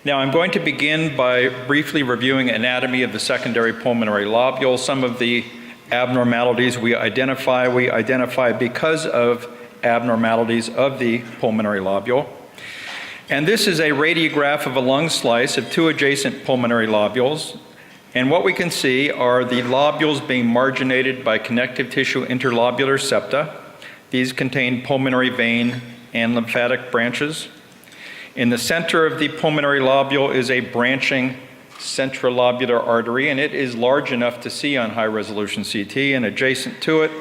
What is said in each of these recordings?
Now I'm going to begin by briefly reviewing anatomy of the secondary pulmonary lobule. Some of the abnormalities we identify because of abnormalities of the pulmonary lobule. And this is a radiograph of a lung slice of two adjacent pulmonary lobules. And what we can see are the lobules being marginated by connective tissue interlobular septa. These contain pulmonary vein and lymphatic branches. In the center of the pulmonary lobule is a branching centrilobular artery, and it is large enough to see on high-resolution CT, and adjacent to it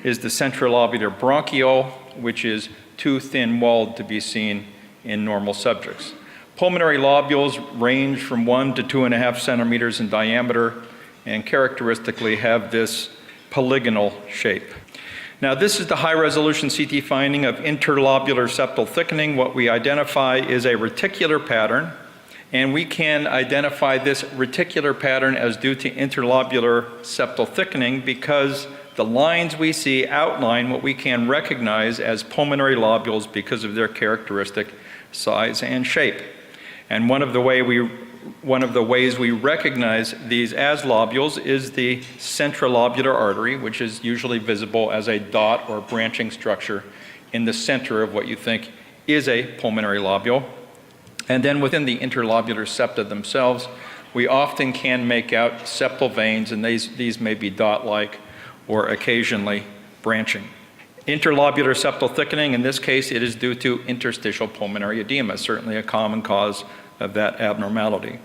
is the centrilobular bronchiole, which is too thin-walled to be seen in normal subjects. Pulmonary lobules range from 1 to 2.5 centimeters in diameter and characteristically have this polygonal shape. Now, this is the high-resolution CT finding of interlobular septal thickening. What we identify is a reticular pattern, and we can identify this reticular pattern as due to interlobular septal thickening because the lines we see outline what we can recognize as pulmonary lobules because of their characteristic size and shape. And one of the ways we recognize these as lobules is the centrilobular artery, which is usually visible as a dot or branching structure in the center of what you think is a pulmonary lobule. And then within the interlobular septa themselves, we often can make out septal veins, and these may be dot-like or occasionally branching. Interlobular septal thickening, in this case, it is due to interstitial pulmonary edema, certainly a common cause of that abnormality.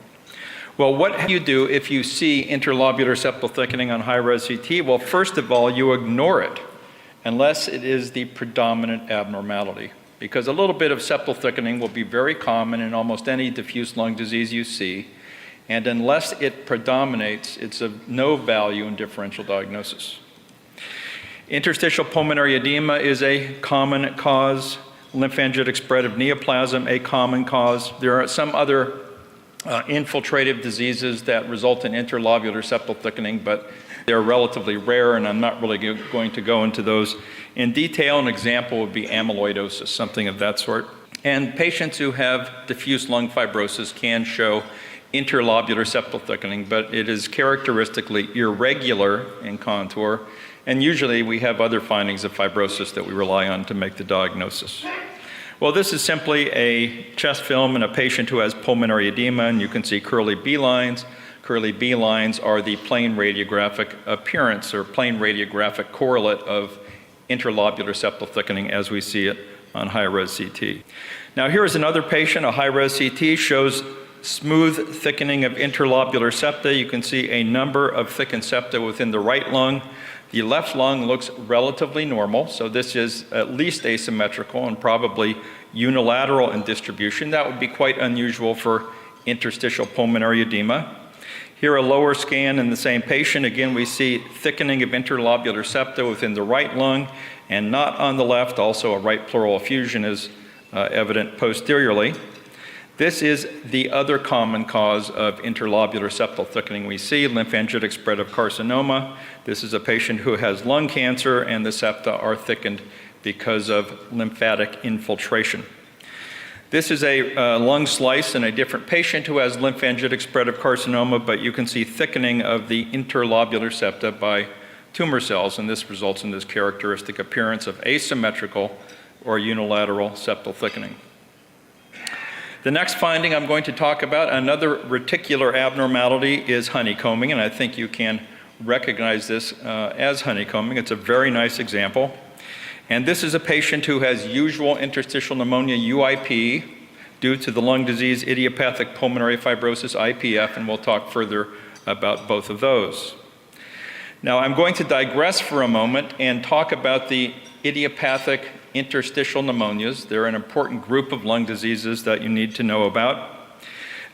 Well, what do you do if you see interlobular septal thickening on high-res CT? Well, first of all, you ignore it unless it is the predominant abnormality, because a little bit of septal thickening will be very common in almost any diffuse lung disease you see, and unless it predominates, it's of no value in differential diagnosis. Interstitial pulmonary edema is a common cause. Lymphangitic spread of neoplasm, a common cause. There are some other infiltrative diseases that result in interlobular septal thickening, but they're relatively rare, and I'm not really going to go into those in detail. An example would be amyloidosis, something of that sort. And patients who have diffuse lung fibrosis can show interlobular septal thickening, but it is characteristically irregular in contour, and usually we have other findings of fibrosis that we rely on to make the diagnosis. Well, this is simply a chest film in a patient who has pulmonary edema, and you can see curly B lines. Curly B lines are the plain radiographic appearance or plain radiographic correlate of interlobular septal thickening as we see it on high-res CT. Now here is another patient. A high-res CT shows smooth thickening of interlobular septa. You can see a number of thickened septa within the right lung. The left lung looks relatively normal, so this is at least asymmetrical and probably unilateral in distribution. That would be quite unusual for interstitial pulmonary edema. Here, a lower scan in the same patient. Again, we see thickening of interlobular septa within the right lung and not on the left. Also, a right pleural effusion is evident posteriorly. This is the other common cause of interlobular septal thickening we see, lymphangitic spread of carcinoma. This is a patient who has lung cancer, and the septa are thickened because of lymphatic infiltration. This is a lung slice in a different patient who has lymphangitic spread of carcinoma, but you can see thickening of the interlobular septa by tumor cells, and this results in this characteristic appearance of asymmetrical or unilateral septal thickening. The next finding I'm going to talk about, another reticular abnormality, is honeycombing, and I think you can recognize this as honeycombing. It's a very nice example. And this is a patient who has usual interstitial pneumonia, UIP, due to the lung disease idiopathic pulmonary fibrosis, IPF, and we'll talk further about both of those. Now, I'm going to digress for a moment and talk about the idiopathic interstitial pneumonias. They're an important group of lung diseases that you need to know about.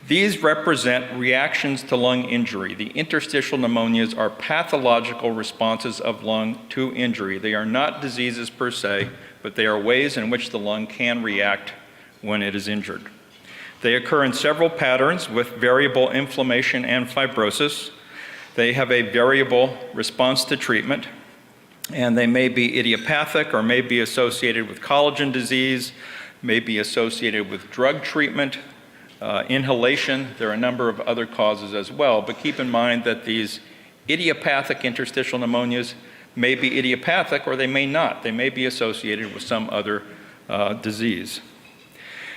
These represent reactions to lung injury. The interstitial pneumonias are pathological responses of lung to injury. They are not diseases per se, but they are ways in which the lung can react when it is injured. They occur in several patterns with variable inflammation and fibrosis. They have a variable response to treatment, and they may be idiopathic or may be associated with collagen disease, may be associated with drug treatment, inhalation. There are a number of other causes as well, but keep in mind that these idiopathic interstitial pneumonias may be idiopathic or they may not. They may be associated with some other disease.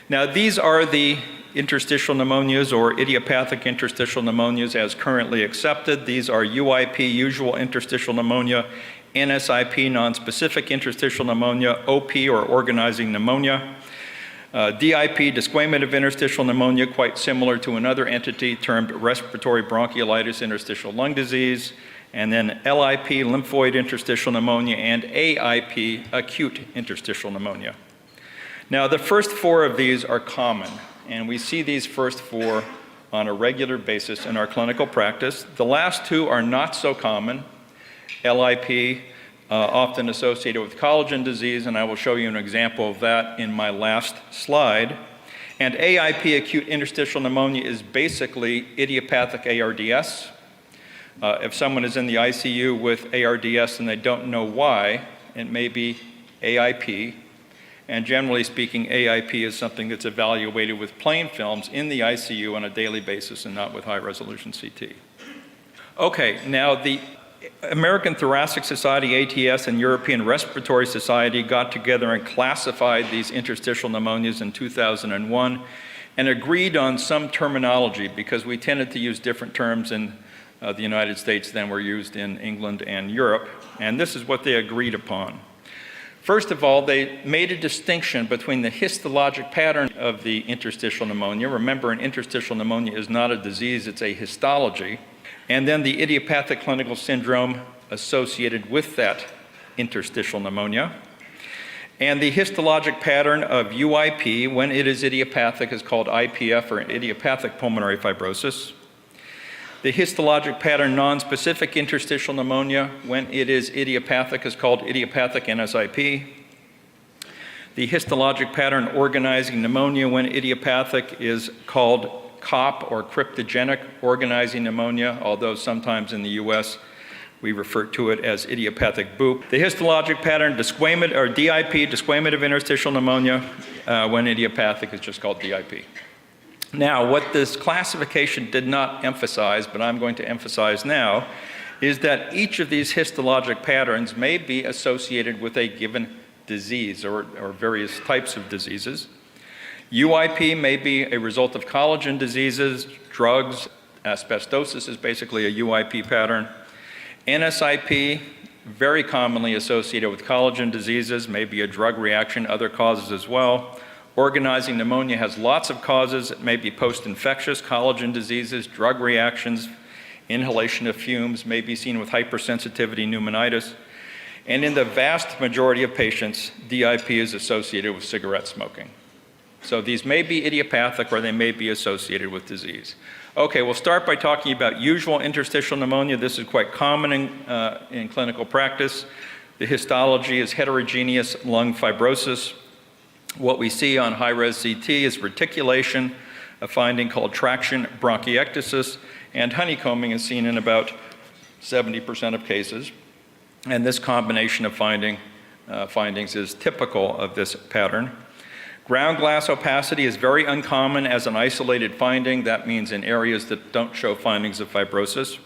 Now, these are the interstitial pneumonias or idiopathic interstitial pneumonias as currently accepted. These are UIP, usual interstitial pneumonia, NSIP, nonspecific interstitial pneumonia, OP or organizing pneumonia, DIP, disquamative interstitial pneumonia, quite similar to another entity termed respiratory bronchiolitis interstitial lung disease, and then LIP, lymphoid interstitial pneumonia, and AIP, acute interstitial pneumonia. Now, the first four of these are common, and we see these first four on a regular basis in our clinical practice. The last two are not so common. LIP, often associated with collagen disease, and I will show you an example of that in my last slide. And AIP, acute interstitial pneumonia, is basically idiopathic ARDS. If someone is in the ICU with ARDS and they don't know why, it may be AIP. And generally speaking, AIP is something that's evaluated with plain films in the ICU on a daily basis and not with high-resolution CT. Okay, now the American Thoracic Society, ATS, and European Respiratory Society got together and classified these interstitial pneumonias in 2001 and agreed on some terminology because we tended to use different terms in the United States than were used in England and Europe, and this is what they agreed upon. First of all, they made a distinction between the histologic pattern of the interstitial pneumonia. Remember, an interstitial pneumonia is not a disease, it's a histology. And then the idiopathic clinical syndrome associated with that interstitial pneumonia. And the histologic pattern of UIP, when it is idiopathic, is called IPF, or idiopathic pulmonary fibrosis. The histologic pattern nonspecific interstitial pneumonia, when it is idiopathic, is called idiopathic NSIP. The histologic pattern organizing pneumonia, when idiopathic, is called COP, or cryptogenic organizing pneumonia, although sometimes in the US we refer to it as idiopathic BOOP. The histologic pattern disquamative, or DIP, disquamative interstitial pneumonia, when idiopathic, is just called DIP. Now, what this classification did not emphasize, but I'm going to emphasize now, is that each of these histologic patterns may be associated with a given disease or various types of diseases. UIP may be a result of collagen diseases, drugs. Asbestosis is basically a UIP pattern. NSIP, very commonly associated with collagen diseases, may be a drug reaction, other causes as well. Organizing pneumonia has lots of causes. It may be post-infectious, collagen diseases, drug reactions, inhalation of fumes, may be seen with hypersensitivity pneumonitis. And in the vast majority of patients, DIP is associated with cigarette smoking. So these may be idiopathic or they may be associated with disease. Okay, we'll start by talking about usual interstitial pneumonia. This is quite common in clinical practice. The histology is heterogeneous lung fibrosis. What we see on high-res CT is reticulation, a finding called traction bronchiectasis, and honeycombing is seen in about 70% of cases. And this combination of findings is typical of this pattern. Ground glass opacity is very uncommon as an isolated finding. That means in areas that don't show findings of fibrosis.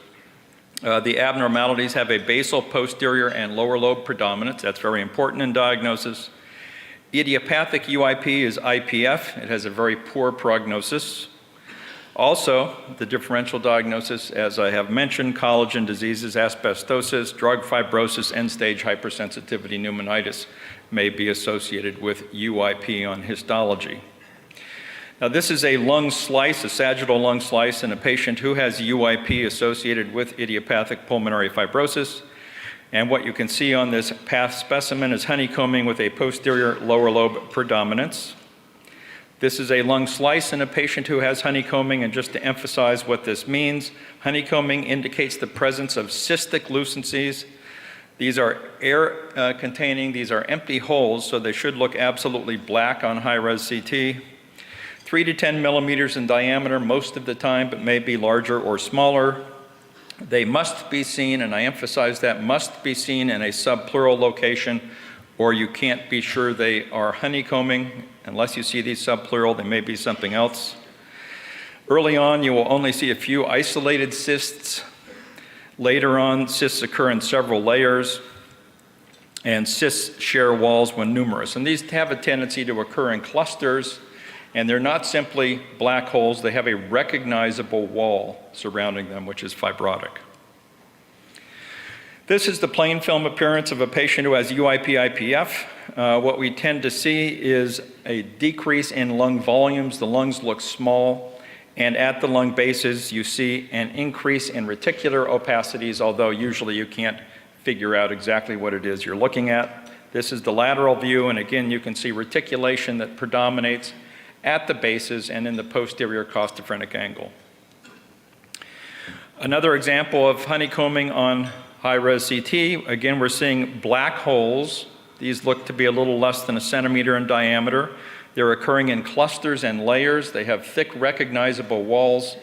The abnormalities have a basal, posterior, and lower lobe predominance. That's very important in diagnosis. Idiopathic UIP is IPF. It has a very poor prognosis. Also, the differential diagnosis, as I have mentioned, collagen diseases, asbestosis, drug fibrosis, end-stage hypersensitivity pneumonitis may be associated with UIP on histology. Now, this is a lung slice, a sagittal lung slice in a patient who has UIP associated with idiopathic pulmonary fibrosis. And what you can see on this path specimen is honeycombing with a posterior lower lobe predominance. This is a lung slice in a patient who has honeycombing, and just to emphasize what this means, honeycombing indicates the presence of cystic lucencies. These are air-containing, these are empty holes, so they should look absolutely black on high-res CT. 3 to 10 millimeters in diameter most of the time, but may be larger or smaller. They must be seen, and I emphasize that, must be seen in a subpleural location, or you can't be sure they are honeycombing. Unless you see these subpleural, they may be something else. Early on, you will only see a few isolated cysts. Later on, cysts occur in several layers, and cysts share walls when numerous. And these have a tendency to occur in clusters, and they're not simply black holes, they have a recognizable wall surrounding them, which is fibrotic. This is the plain film appearance of a patient who has UIP-IPF. What we tend to see is a decrease in lung volumes. The lungs look small, and at the lung bases, you see an increase in reticular opacities, although usually you can't figure out exactly what it is you're looking at. This is the lateral view, and again, you can see reticulation that predominates at the bases and in the posterior costophrenic angle. Another example of honeycombing on high-res CT, again, we're seeing black holes. These look to be a little less than a centimeter in diameter. They're occurring in clusters and layers. They have thick, recognizable walls.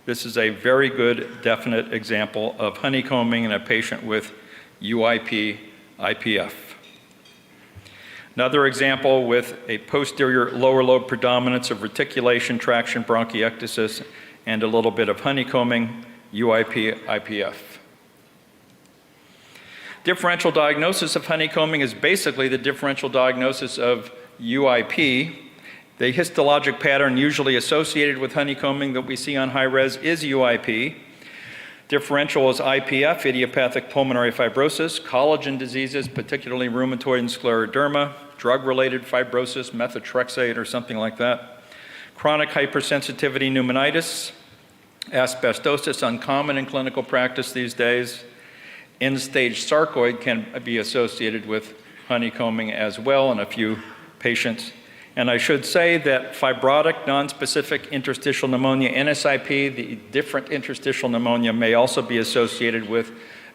This is a very good, definite example of honeycombing in a patient with UIP-IPF. Another example with a posterior lower lobe predominance of reticulation, traction, bronchiectasis, and a little bit of honeycombing, UIP-IPF. Differential diagnosis of honeycombing is basically the differential diagnosis of UIP. The histologic pattern usually associated with honeycombing that we see on high-res is UIP. Differential is IPF, idiopathic pulmonary fibrosis, collagen diseases, particularly rheumatoid and scleroderma, drug-related fibrosis, methotrexate or something like that, chronic hypersensitivity pneumonitis, asbestosis, uncommon in clinical practice these days. End-stage sarcoid can be associated with honeycombing as well in a few patients. And I should say that fibrotic nonspecific interstitial pneumonia, NSIP, the different interstitial pneumonia, may also be associated with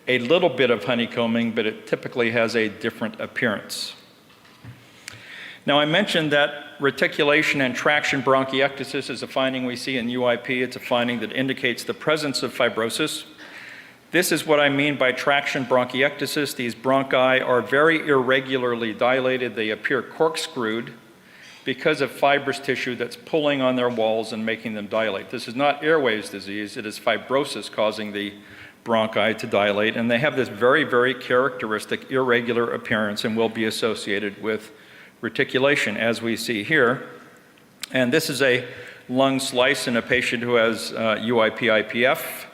a little bit of honeycombing, but it typically has a different appearance. Now, I mentioned that reticulation and traction bronchiectasis is a finding we see in UIP. It's a finding that indicates the presence of fibrosis. This is what I mean by traction bronchiectasis. These bronchi are very irregularly dilated. They appear corkscrewed because of fibrous tissue that's pulling on their walls and making them dilate. This is not airways disease. It is fibrosis causing the bronchi to dilate, and they have this very, very characteristic irregular appearance and will be associated with reticulation, as we see here. And this is a lung slice in a patient who has UIP-IPF.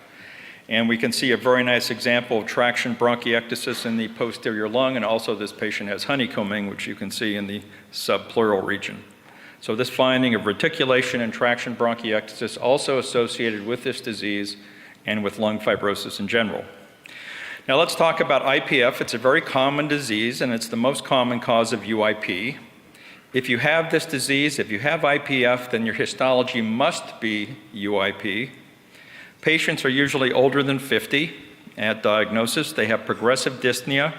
And we can see a very nice example of traction bronchiectasis in the posterior lung, and also this patient has honeycombing, which you can see in the subpleural region. So this finding of reticulation and traction bronchiectasis also associated with this disease and with lung fibrosis in general. Now let's talk about IPF. It's a very common disease, and it's the most common cause of UIP. If you have this disease, if you have IPF, then your histology must be UIP. Patients are usually older than 50 at diagnosis. They have progressive dyspnea.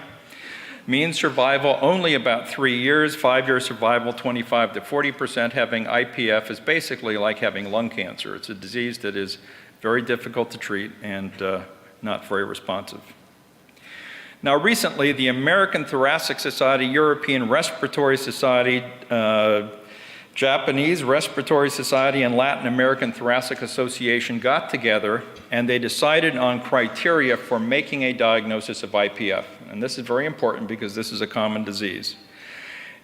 Mean survival only about 3 years, 5-year survival 25 to 40%. Having IPF is basically like having lung cancer. It's a disease that is very difficult to treat and not very responsive. Now recently, the American Thoracic Society, European Respiratory Society, Japanese Respiratory Society, and Latin American Thoracic Association got together and they decided on criteria for making a diagnosis of IPF. And this is very important because this is a common disease.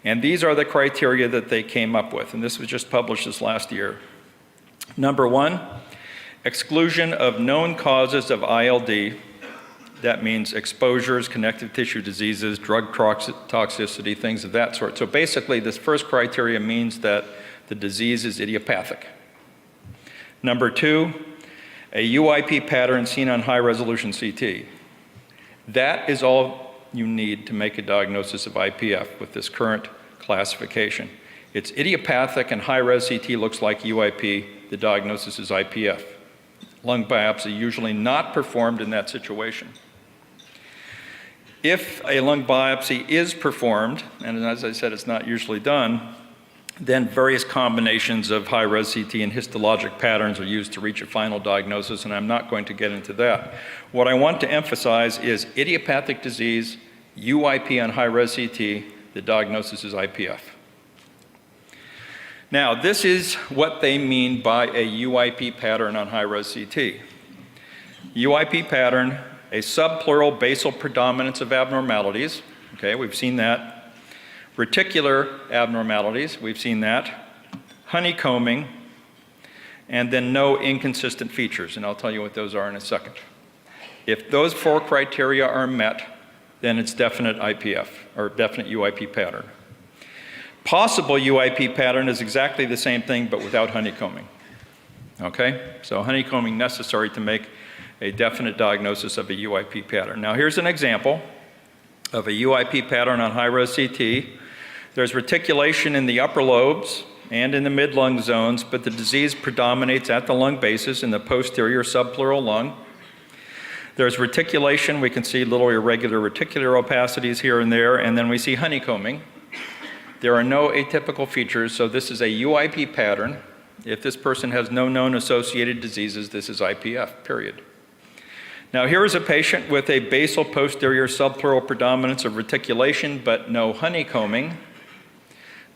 And these are the criteria that they came up with, and this was just published this last year. Number one, exclusion of known causes of ILD. That means exposures, connective tissue diseases, drug toxicity, things of that sort. So basically, this first criteria means that the disease is idiopathic. Number two, a UIP pattern seen on high-resolution CT. That is all you need to make a diagnosis of IPF with this current classification. It's idiopathic and high-res CT looks like UIP. The diagnosis is IPF. Lung biopsy usually not performed in that situation. If a lung biopsy is performed, and as I said, it's not usually done, then various combinations of high-res CT and histologic patterns are used to reach a final diagnosis, and I'm not going to get into that. What I want to emphasize is idiopathic disease, UIP on high-res CT, the diagnosis is IPF. Now, this is what they mean by a UIP pattern on high-res CT. UIP pattern, a subpleural basal predominance of abnormalities. Okay, we've seen that. Reticular abnormalities, we've seen that. Honeycombing, and then no inconsistent features, and I'll tell you what those are in a second. If those 4 criteria are met, then it's definite IPF, or definite UIP pattern. Possible UIP pattern is exactly the same thing, but without honeycombing. Okay, so honeycombing necessary to make a definite diagnosis of a UIP pattern. Now here's an example of a UIP pattern on high-res CT. There's reticulation in the upper lobes and in the mid-lung zones, but the disease predominates at the lung bases in the posterior subpleural lung. There's reticulation. We can see little irregular reticular opacities here and there, and then we see honeycombing. There are no atypical features, so this is a UIP pattern. If this person has no known associated diseases, this is IPF, period. Now here is a patient with a basal posterior subpleural predominance of reticulation, but no honeycombing.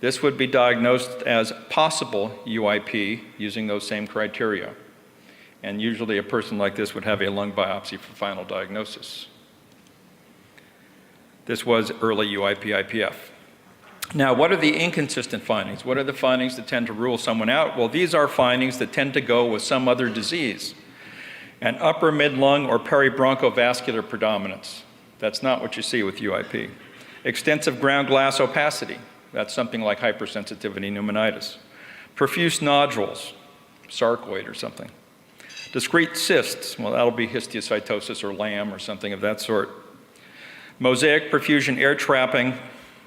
This would be diagnosed as possible UIP using those same criteria. And usually a person like this would have a lung biopsy for final diagnosis. This was early UIP IPF. Now, what are the inconsistent findings? What are the findings that tend to rule someone out? Well, these are findings that tend to go with some other disease. An upper mid-lung or peribronchovascular predominance. That's not what you see with UIP. Extensive ground glass opacity. That's something like hypersensitivity pneumonitis. Profuse nodules, sarcoid or something. Discrete cysts, well, that'll be histiocytosis or LAM or something of that sort. Mosaic perfusion air trapping,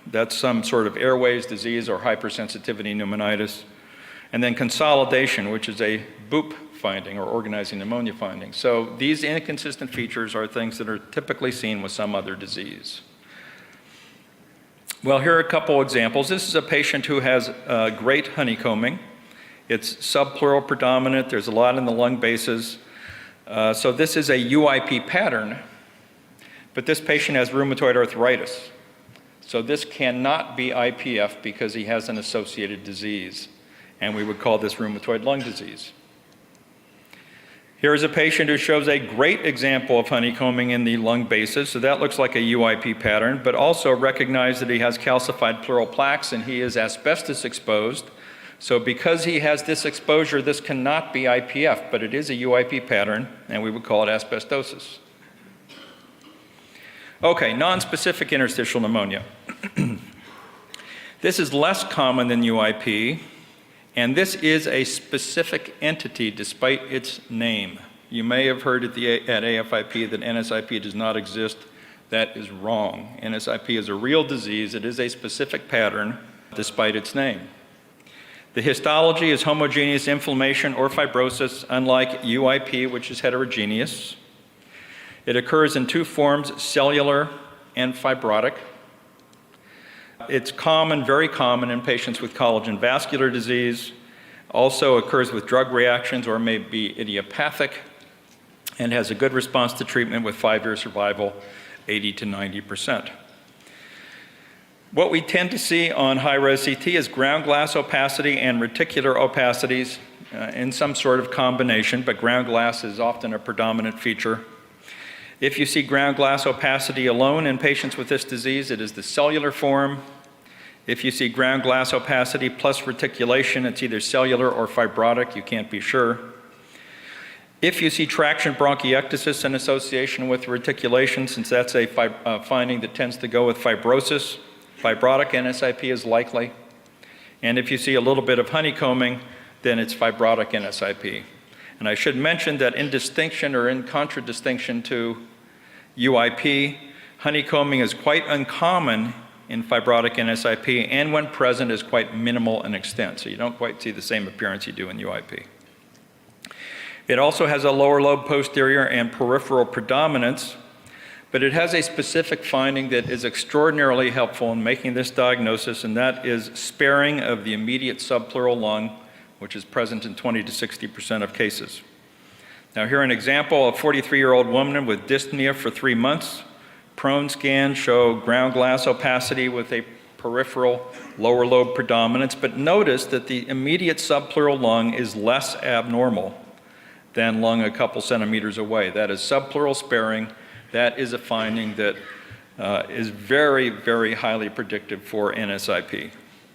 that's some sort of airways disease or hypersensitivity pneumonitis. And then consolidation, which is a BOOP finding or organizing pneumonia finding. So these inconsistent features are things that are typically seen with some other disease. Well, here are a couple examples. This is a patient who has great honeycombing. It's subpleural predominant. There's a lot in the lung bases. So this is a UIP pattern, but this patient has rheumatoid arthritis. So this cannot be IPF because he has an associated disease, and we would call this rheumatoid lung disease. Here is a patient who shows a great example of honeycombing in the lung bases, so that looks like a UIP pattern, but also recognize that he has calcified pleural plaques and he is asbestos exposed. So because he has this exposure, this cannot be IPF, but it is a UIP pattern, and we would call it asbestosis. Okay, nonspecific interstitial pneumonia. This is less common than UIP, and this is a specific entity despite its name. You may have heard at AFIP that NSIP does not exist. That is wrong. NSIP is a real disease. It is a specific pattern despite its name. The histology is homogeneous inflammation or fibrosis, unlike UIP, which is heterogeneous. It occurs in 2 forms, cellular and fibrotic. It's common, very common in patients with collagen vascular disease. Also occurs with drug reactions or may be idiopathic and has a good response to treatment with 5-year survival, 80 to 90%. What we tend to see on high-res CT is ground glass opacity and reticular opacities in some sort of combination, but ground glass is often a predominant feature. If you see ground glass opacity alone in patients with this disease, it is the cellular form. If you see ground glass opacity plus reticulation, it's either cellular or fibrotic, you can't be sure. If you see traction bronchiectasis in association with reticulation, since that's a finding that tends to go with fibrosis, fibrotic NSIP is likely. And if you see a little bit of honeycombing, then it's fibrotic NSIP. And I should mention that in distinction or in contradistinction to UIP, honeycombing is quite uncommon in fibrotic NSIP, and when present is quite minimal in extent. So you don't quite see the same appearance you do in UIP. It also has a lower lobe posterior and peripheral predominance, but it has a specific finding that is extraordinarily helpful in making this diagnosis, and that is sparing of the immediate subpleural lung, which is present in 20 to 60% of cases. Now here an example of a 43-year-old woman with dyspnea for 3 months. Prone scans show ground glass opacity with a peripheral lower lobe predominance, but notice that the immediate subpleural lung is less abnormal than lung a couple centimeters away. That is subpleural sparing. That is a finding that is very, very highly predictive for NSIP.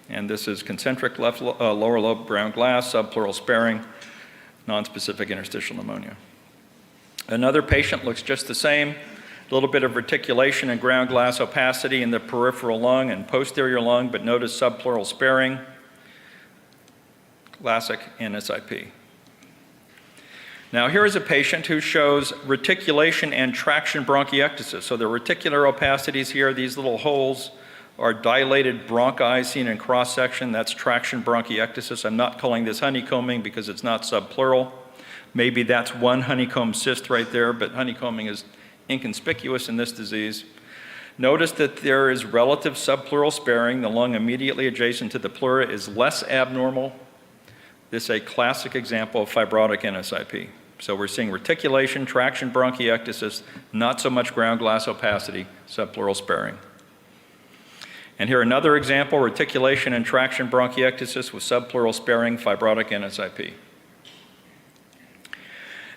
And this is concentric lower lobe ground glass, subpleural sparing, nonspecific interstitial pneumonia. Another patient looks just the same. A little bit of reticulation and ground glass opacity in the peripheral lung and posterior lung, but notice subpleural sparing. Classic NSIP. Now here is a patient who shows reticulation and traction bronchiectasis. So the reticular opacities here, these little holes, are dilated bronchi seen in cross-section. That's traction bronchiectasis. I'm not calling this honeycombing because it's not subpleural. Maybe that's one honeycomb cyst right there, but honeycombing is inconspicuous in this disease. Notice that there is relative subpleural sparing. The lung immediately adjacent to the pleura is less abnormal. This is a classic example of fibrotic NSIP. So we're seeing reticulation, traction bronchiectasis, not so much ground glass opacity, subpleural sparing. And here another example, reticulation and traction bronchiectasis with subpleural sparing, fibrotic NSIP.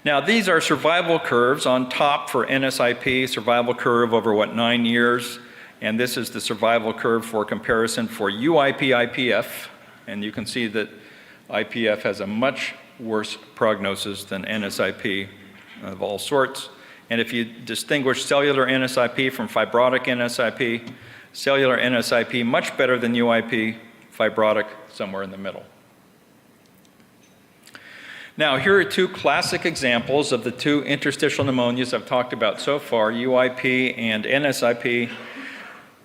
Now these are survival curves on top for NSIP, survival curve over 9 years, and this is the survival curve for comparison for UIP-IPF, and you can see that IPF has a much worse prognosis than NSIP of all sorts. And if you distinguish cellular NSIP from fibrotic NSIP, cellular NSIP much better than UIP, fibrotic somewhere in the middle. Now, here are two classic examples of the two interstitial pneumonias I've talked about so far, UIP and NSIP.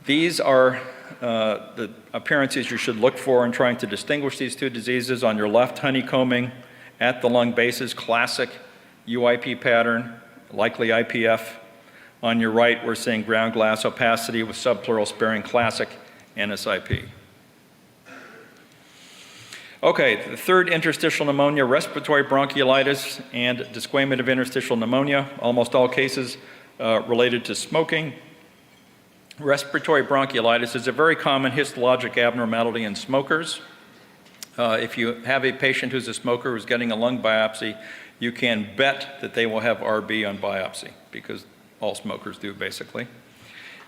These are the appearances you should look for in trying to distinguish these two diseases. On your left, honeycombing at the lung bases, classic UIP pattern, likely IPF. On your right, we're seeing ground glass opacity with subpleural sparing, classic NSIP. Okay, the third interstitial pneumonia, respiratory bronchiolitis and desquamative interstitial pneumonia, almost all cases related to smoking. Respiratory bronchiolitis is a very common histologic abnormality in smokers. If you have a patient who's a smoker who's getting a lung biopsy, you can bet that they will have RB on biopsy, because all smokers do, basically.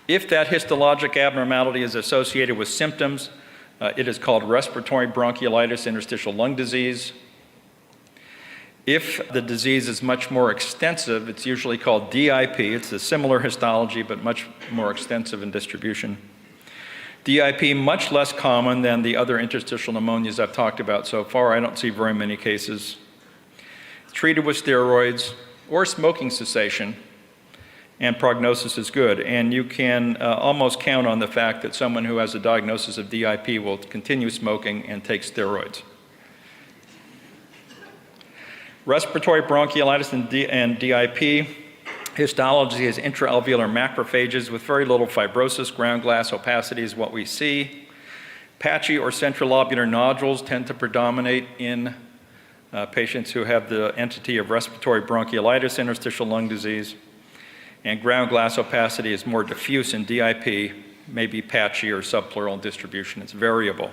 If that histologic abnormality is associated with symptoms, it is called respiratory bronchiolitis, interstitial lung disease. If the disease is much more extensive, it's usually called DIP. It's a similar histology, but much more extensive in distribution. DIP, much less common than the other interstitial pneumonias I've talked about so far. I don't see very many cases. Treated with steroids or smoking cessation, and prognosis is good. And you can almost count on the fact that someone who has a diagnosis of DIP will continue smoking and take steroids. Respiratory bronchiolitis and DIP, histology is intraalveolar macrophages with very little fibrosis. Ground glass opacity is what we see. Patchy or centrilobular nodules tend to predominate in patients who have the entity of respiratory bronchiolitis, interstitial lung disease. And ground glass opacity is more diffuse in DIP, maybe patchy or subpleural distribution. It's variable.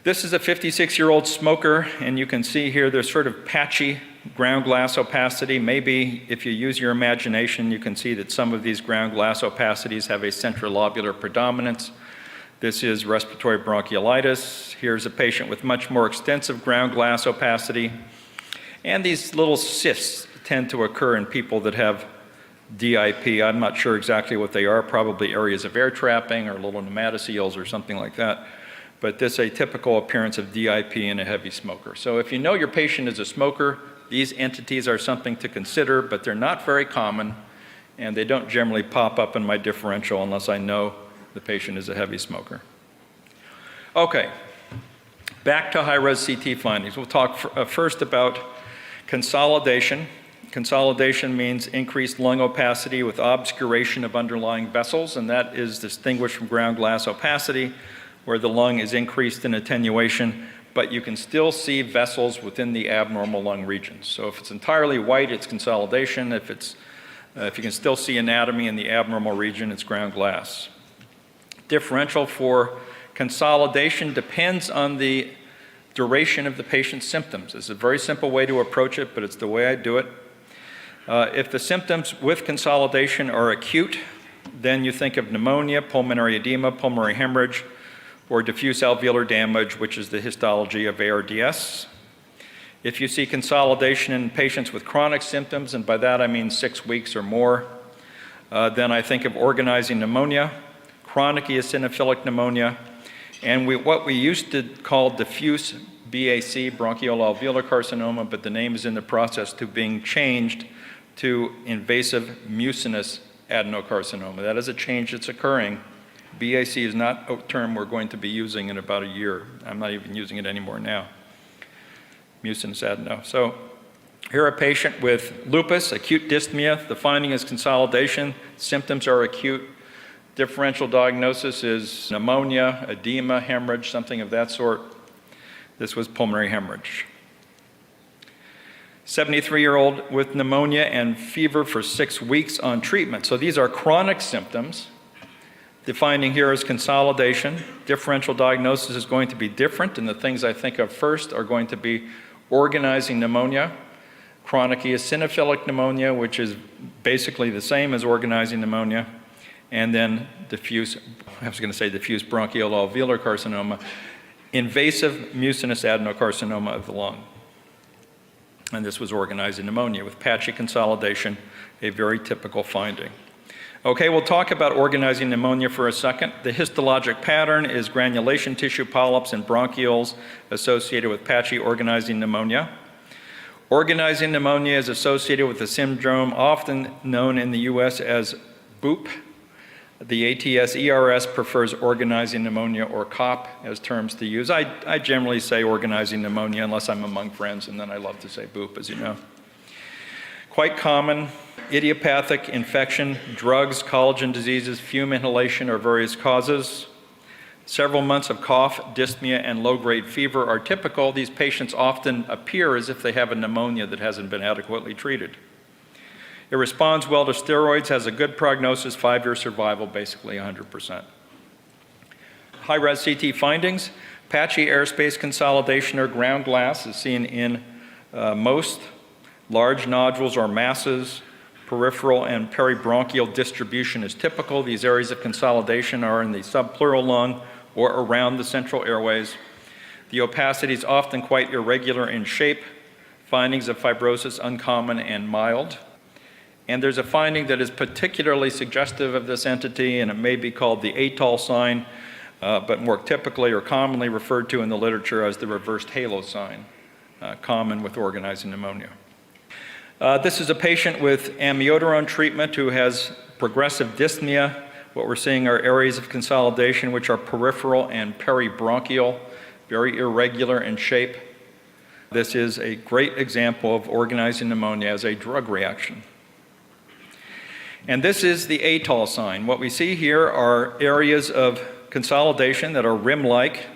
This is a 56-year-old smoker, and you can see here there's sort of patchy ground glass opacity. Maybe if you use your imagination, you can see that some of these ground glass opacities have a centrilobular predominance. This is respiratory bronchiolitis. Here's a patient with much more extensive ground glass opacity. And these little cysts tend to occur in people that have DIP. I'm not sure exactly what they are, probably areas of air trapping or little nematoceles or something like that. But this is a typical appearance of DIP in a heavy smoker. So if you know your patient is a smoker, these entities are something to consider, but they're not very common, and they don't generally pop up in my differential unless I know the patient is a heavy smoker. Okay, back to high-res CT findings. We'll talk first about consolidation. Consolidation means increased lung opacity with obscuration of underlying vessels, and that is distinguished from ground glass opacity, where the lung is increased in attenuation, but you can still see vessels within the abnormal lung regions. So if it's entirely white, it's consolidation. If you can still see anatomy in the abnormal region, it's ground glass. Differential for consolidation depends on the duration of the patient's symptoms. It's a very simple way to approach it, but it's the way I do it. If the symptoms with consolidation are acute, then you think of pneumonia, pulmonary edema, pulmonary hemorrhage, or diffuse alveolar damage, which is the histology of ARDS. If you see consolidation in patients with chronic symptoms, and by that I mean 6 weeks or more, then I think of organizing pneumonia, chronic eosinophilic pneumonia, and what we used to call diffuse BAC, bronchial-alveolar carcinoma, but the name is in the process to being changed to invasive mucinous adenocarcinoma. That is a change that's occurring. BAC is not a term we're going to be using in about a year. I'm not even using it anymore now. Mucinous adeno. So here a patient with lupus, acute dyspnea. The finding is consolidation. Symptoms are acute. Differential diagnosis is pneumonia, edema, hemorrhage, something of that sort. This was pulmonary hemorrhage. 73-year-old with pneumonia and fever for 6 weeks on treatment. So these are chronic symptoms. The finding here is consolidation. Differential diagnosis is going to be different, and the things I think of first are going to be organizing pneumonia, chronic eosinophilic pneumonia, which is basically the same as organizing pneumonia, and then diffuse bronchial alveolar carcinoma, invasive mucinous adenocarcinoma of the lung. And this was organizing pneumonia with patchy consolidation, a very typical finding. Okay, we'll talk about organizing pneumonia for a second. The histologic pattern is granulation tissue polyps and bronchioles associated with patchy organizing pneumonia. Organizing pneumonia is associated with a syndrome often known in the US as BOOP. The ATS-ERS prefers organizing pneumonia or COP as terms to use. I generally say organizing pneumonia unless I'm among friends, and then I love to say BOOP, as you know. Quite common, idiopathic infection, drugs, collagen diseases, fume inhalation, or various causes. Several months of cough, dyspnea, and low-grade fever are typical. These patients often appear as if they have a pneumonia that hasn't been adequately treated. It responds well to steroids, has a good prognosis, 5-year survival, basically 100%. High-res CT findings, patchy airspace consolidation or ground glass is seen in most. Large nodules or masses, peripheral and peribronchial distribution is typical. These areas of consolidation are in the subpleural lung or around the central airways. The opacity is often quite irregular in shape. Findings of fibrosis uncommon and mild. And there's a finding that is particularly suggestive of this entity, and it may be called the atoll sign, but more typically or commonly referred to in the literature as the reversed halo sign, common with organizing pneumonia. This is a patient with amiodarone treatment who has progressive dyspnea. What we're seeing are areas of consolidation which are peripheral and peribronchial, very irregular in shape. This is a great example of organizing pneumonia as a drug reaction. And this is the atoll sign. What we see here are areas of consolidation that are rim-like,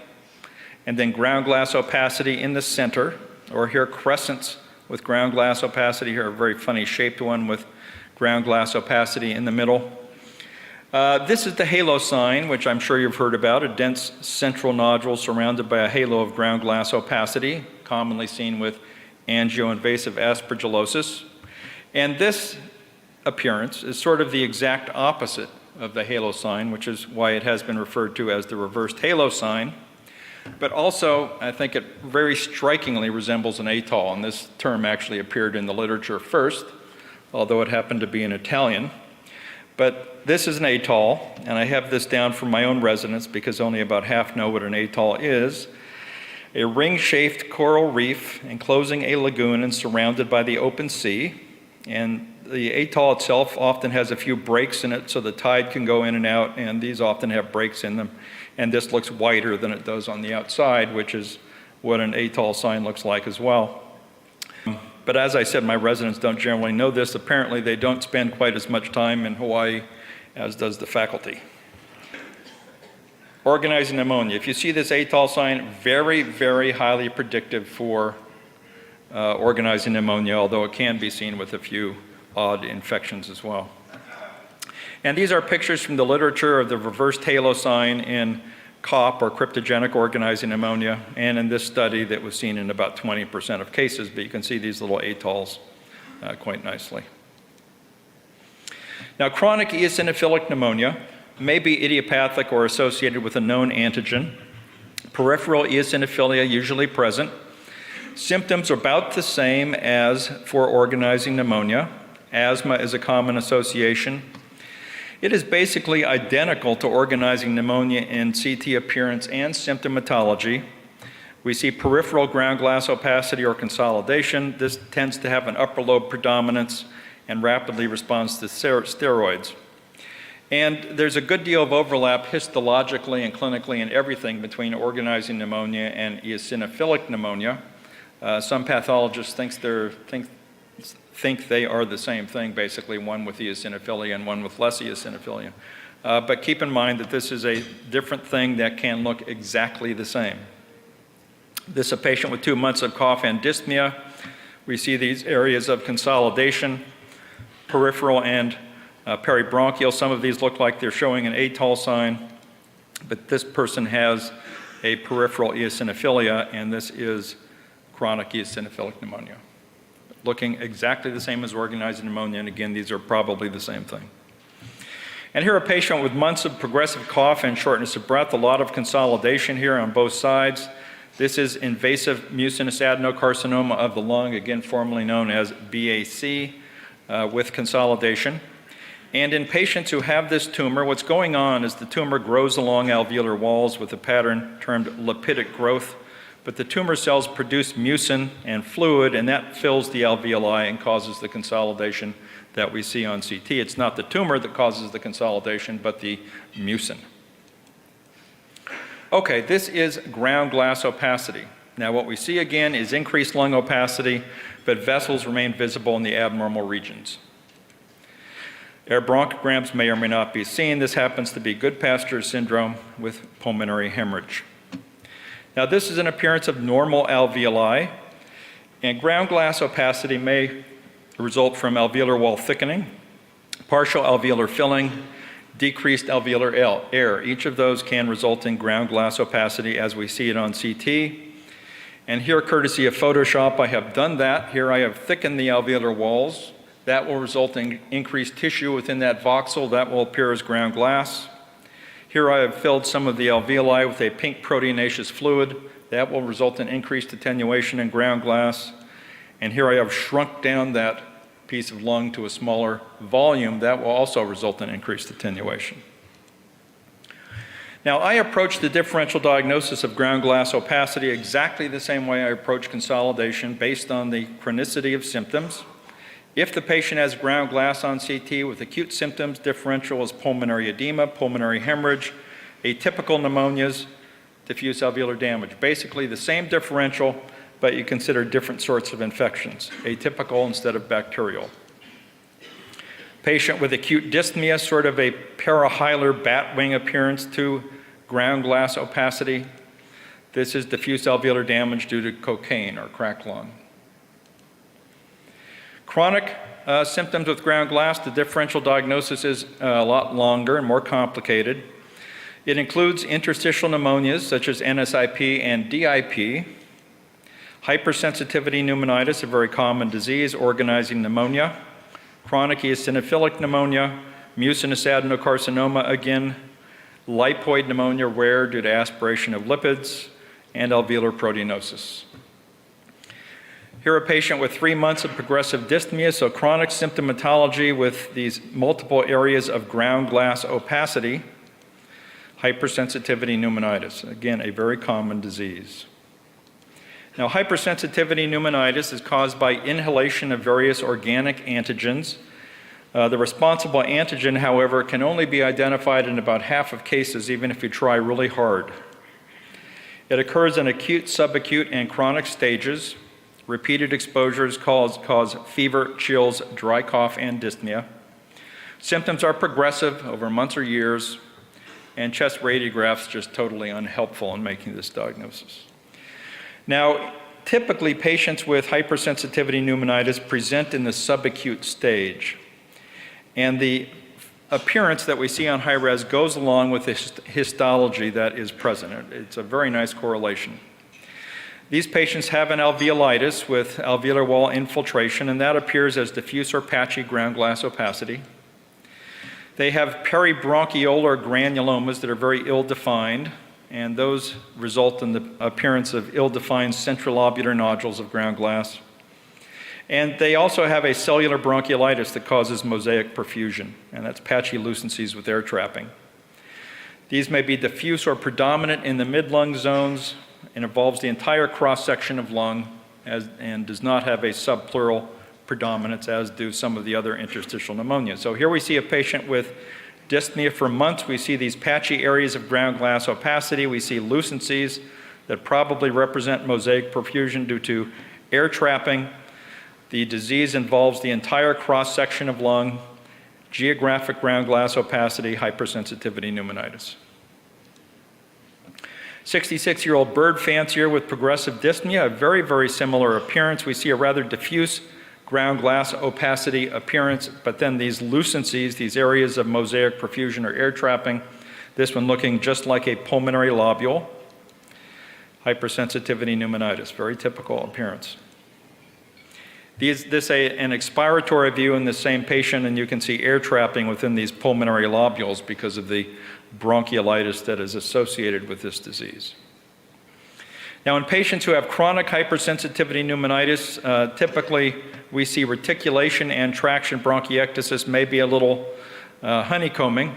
and then ground glass opacity in the center, or here crescents with ground glass opacity. Here a very funny shaped one with ground glass opacity in the middle. This is the halo sign, which I'm sure you've heard about, a dense central nodule surrounded by a halo of ground glass opacity, commonly seen with angioinvasive aspergillosis. And this appearance is sort of the exact opposite of the halo sign, which is why it has been referred to as the reversed halo sign. But also, I think it very strikingly resembles an atoll, and this term actually appeared in the literature first, although it happened to be in Italian. But this is an atoll, and I have this down from my own residents because only about half know what an atoll is. A ring-shaped coral reef enclosing a lagoon and surrounded by the open sea. And the atoll itself often has a few breaks in it so the tide can go in and out, and these often have breaks in them. And this looks whiter than it does on the outside, which is what an atoll sign looks like as well. But as I said, my residents don't generally know this. Apparently, they don't spend quite as much time in Hawaii as does the faculty. Organizing pneumonia. If you see this atoll sign, very, very highly predictive for organizing pneumonia, although it can be seen with a few odd infections as well. And these are pictures from the literature of the reversed halo sign in COP, or cryptogenic organizing pneumonia, and in this study that was seen in about 20% of cases, but you can see these little atolls quite nicely. Now, chronic eosinophilic pneumonia may be idiopathic or associated with a known antigen. Peripheral eosinophilia usually present. Symptoms are about the same as for organizing pneumonia. Asthma is a common association. It is basically identical to organizing pneumonia in CT appearance and symptomatology. We see peripheral ground glass opacity or consolidation. This tends to have an upper lobe predominance and rapidly responds to steroids. And there's a good deal of overlap histologically and clinically and everything between organizing pneumonia and eosinophilic pneumonia. Some pathologists think they are the same thing, basically, one with eosinophilia and one with less eosinophilia. But keep in mind that this is a different thing that can look exactly the same. This is a patient with 2 months of cough and dyspnea. We see these areas of consolidation, peripheral and peribronchial. Some of these look like they're showing an atoll sign, but this person has a peripheral eosinophilia, and this is chronic eosinophilic pneumonia. Looking exactly the same as organizing pneumonia, and again, these are probably the same thing. And here a patient with months of progressive cough and shortness of breath, a lot of consolidation here on both sides. This is invasive mucinous adenocarcinoma of the lung, again formerly known as BAC, with consolidation. And in patients who have this tumor, what's going on is the tumor grows along alveolar walls with a pattern termed lipidic growth, but the tumor cells produce mucin and fluid, and that fills the alveoli and causes the consolidation that we see on CT. It's not the tumor that causes the consolidation, but the mucin. Okay, this is ground glass opacity. Now what we see again is increased lung opacity, but vessels remain visible in the abnormal regions. Air bronchograms may or may not be seen. This happens to be Goodpasture syndrome with pulmonary hemorrhage. Now this is an appearance of normal alveoli, and ground glass opacity may result from alveolar wall thickening, partial alveolar filling, decreased alveolar air. Each of those can result in ground glass opacity as we see it on CT. And here, courtesy of Photoshop, I have done that. Here I have thickened the alveolar walls. That will result in increased tissue within that voxel. That will appear as ground glass. Here I have filled some of the alveoli with a pink proteinaceous fluid. That will result in increased attenuation in ground glass. And here I have shrunk down that piece of lung to a smaller volume. That will also result in increased attenuation. Now, I approach the differential diagnosis of ground glass opacity exactly the same way I approach consolidation, based on the chronicity of symptoms. If the patient has ground glass on CT with acute symptoms, differential is pulmonary edema, pulmonary hemorrhage, atypical pneumonias, diffuse alveolar damage. Basically the same differential, but you consider different sorts of infections, atypical instead of bacterial. Patient with acute dyspnea, sort of a parahilar bat wing appearance to ground glass opacity. This is diffuse alveolar damage due to cocaine or crack lung. Chronic symptoms with ground glass, the differential diagnosis is a lot longer and more complicated. It includes interstitial pneumonias such as NSIP and DIP, hypersensitivity pneumonitis, a very common disease, organizing pneumonia, chronic eosinophilic pneumonia, mucinous adenocarcinoma again, lipoid pneumonia, rare due to aspiration of lipids, and alveolar proteinosis. Here a patient with 3 months of progressive dyspnea, so chronic symptomatology with these multiple areas of ground glass opacity, hypersensitivity pneumonitis, again a very common disease. Now, hypersensitivity pneumonitis is caused by inhalation of various organic antigens. The responsible antigen, however, can only be identified in about half of cases, even if you try really hard. It occurs in acute, subacute, and chronic stages. Repeated exposures cause fever, chills, dry cough, and dyspnea. Symptoms are progressive over months or years, and chest radiographs just totally unhelpful in making this diagnosis. Now, typically patients with hypersensitivity pneumonitis present in the subacute stage, and the appearance that we see on high-res goes along with the histology that is present. It's a very nice correlation. These patients have an alveolitis with alveolar wall infiltration, and that appears as diffuse or patchy ground glass opacity. They have peribronchiolar granulomas that are very ill-defined, and those result in the appearance of ill-defined centrilobular nodules of ground glass. And they also have a cellular bronchiolitis that causes mosaic perfusion, and that's patchy lucencies with air trapping. These may be diffuse or predominant in the mid-lung zones and involves the entire cross-section of lung and does not have a subpleural predominance, as do some of the other interstitial pneumonias. So here we see a patient with dyspnea for months. We see these patchy areas of ground glass opacity. We see lucencies that probably represent mosaic perfusion due to air trapping. The disease involves the entire cross-section of lung, geographic ground glass opacity, hypersensitivity pneumonitis. 66-year-old bird fancier with progressive dyspnea, a very, very similar appearance. We see a rather diffuse ground glass opacity appearance, but then these lucencies, these areas of mosaic perfusion or air trapping, this one looking just like a pulmonary lobule, hypersensitivity pneumonitis, very typical appearance. This is an expiratory view in the same patient, and you can see air trapping within these pulmonary lobules because of the bronchiolitis that is associated with this disease. Now, in patients who have chronic hypersensitivity pneumonitis, typically we see reticulation and traction bronchiectasis, maybe a little honeycombing.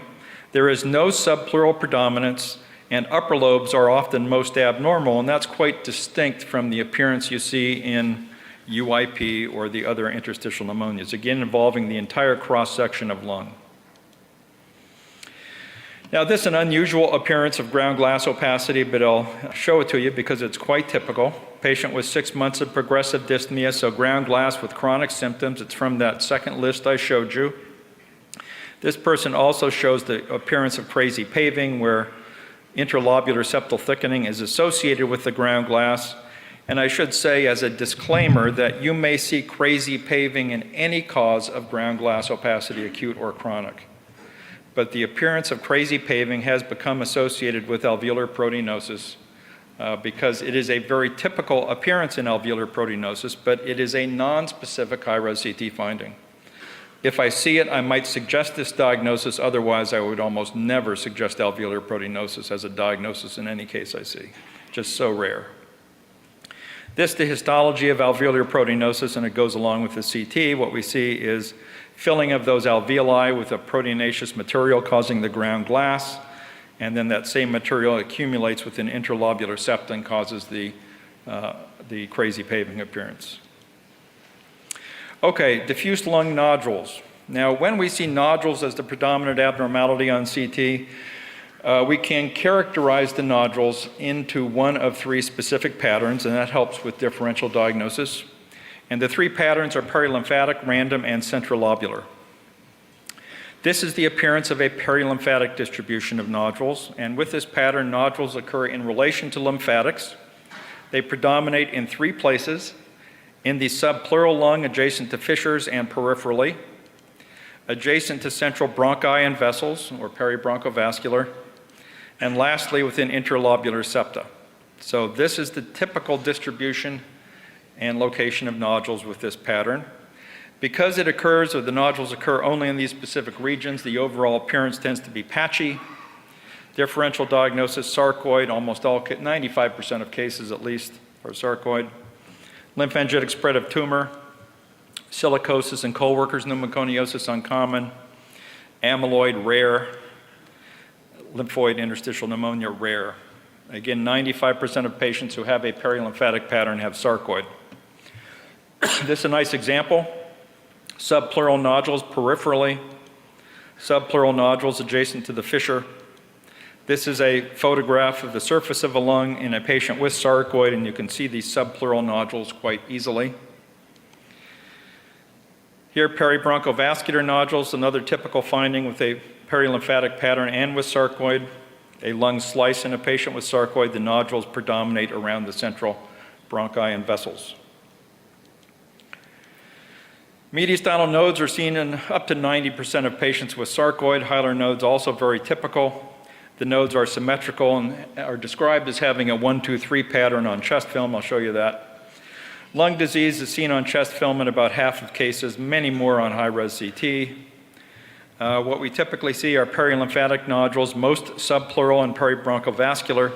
There is no subpleural predominance, and upper lobes are often most abnormal, and that's quite distinct from the appearance you see in UIP or the other interstitial pneumonias, again involving the entire cross-section of lung. Now, this is an unusual appearance of ground glass opacity, but I'll show it to you because it's quite typical. Patient with 6 months of progressive dyspnea, so ground glass with chronic symptoms. It's from that second list I showed you. This person also shows the appearance of crazy paving, where interlobular septal thickening is associated with the ground glass. And I should say as a disclaimer that you may see crazy paving in any cause of ground glass opacity, acute or chronic. But the appearance of crazy paving has become associated with alveolar proteinosis because it is a very typical appearance in alveolar proteinosis, but it is a non-specific high-res CT finding. If I see it, I might suggest this diagnosis. Otherwise, I would almost never suggest alveolar proteinosis as a diagnosis in any case I see. Just so rare. This is the histology of alveolar proteinosis, and it goes along with the CT. What we see is filling of those alveoli with a proteinaceous material causing the ground glass, and then that same material accumulates within interlobular septa and causes the crazy paving appearance. Okay, diffuse lung nodules. Now, when we see nodules as the predominant abnormality on CT, we can characterize the nodules into one of 3 specific patterns, and that helps with differential diagnosis. And the 3 patterns are perilymphatic, random, and centrilobular. This is the appearance of a perilymphatic distribution of nodules, and with this pattern, nodules occur in relation to lymphatics. They predominate in 3 places: in the subpleural lung adjacent to fissures and peripherally, adjacent to central bronchi and vessels, or peribronchovascular, and lastly within interlobular septa. So this is the typical distribution and location of nodules with this pattern. Because it occurs, or the nodules occur only in these specific regions, the overall appearance tends to be patchy. Differential diagnosis, sarcoid, almost all, 95% of cases at least are sarcoid. Lymphangitic spread of tumor, silicosis and co-workers pneumoconiosis uncommon, amyloid rare, lymphoid interstitial pneumonia rare. Again, 95% of patients who have a perilymphatic pattern have sarcoid. This is a nice example. Subpleural nodules peripherally, subpleural nodules adjacent to the fissure. This is a photograph of the surface of a lung in a patient with sarcoid, and you can see these subpleural nodules quite easily. Here, peribronchovascular nodules, another typical finding with a perilymphatic pattern and with sarcoid. A lung slice in a patient with sarcoid, the nodules predominate around the central bronchi and vessels. Mediastinal nodes are seen in up to 90% of patients with sarcoid. Hilar nodes also very typical. The nodes are symmetrical and are described as having a 1-2-3 pattern on chest film. I'll show you that. Lung disease is seen on chest film in about half of cases, many more on high-res CT. What we typically see are perilymphatic nodules, most subpleural and peribronchial vascular,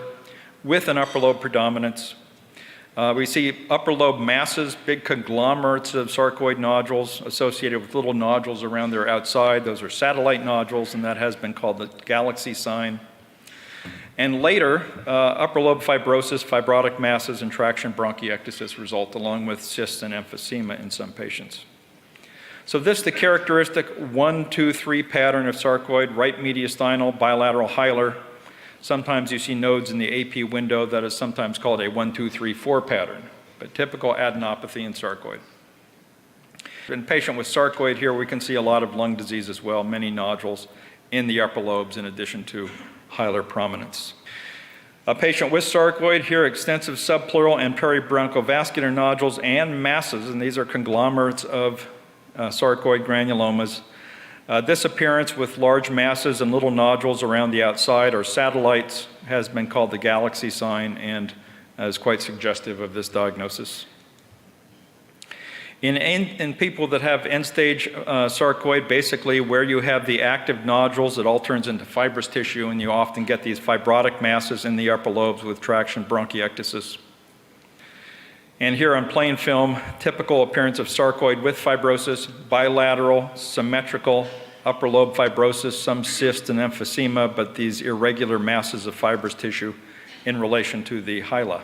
with an upper lobe predominance. We see upper lobe masses, big conglomerates of sarcoid nodules associated with little nodules around their outside. Those are satellite nodules, and that has been called the galaxy sign. And later, upper lobe fibrosis, fibrotic masses, and traction bronchiectasis result, along with cysts and emphysema in some patients. So this is the characteristic 1-2-3 pattern of sarcoid, right mediastinal, bilateral hilar. Sometimes you see nodes in the AP window that is sometimes called a 1-2-3-4 pattern, but typical adenopathy in sarcoid. In patient with sarcoid here, we can see a lot of lung disease as well, many nodules in the upper lobes in addition to hilar prominence. A patient with sarcoid here, extensive subpleural and peribronchial vascular nodules and masses, and these are conglomerates of sarcoid granulomas. This appearance with large masses and little nodules around the outside or satellites has been called the galaxy sign and is quite suggestive of this diagnosis. In people that have end-stage sarcoid, basically where you have the active nodules, it all turns into fibrous tissue, and you often get these fibrotic masses in the upper lobes with traction bronchiectasis. And here on plain film, typical appearance of sarcoid with fibrosis, bilateral, symmetrical, upper lobe fibrosis, some cyst and emphysema, but these irregular masses of fibrous tissue in relation to the hila.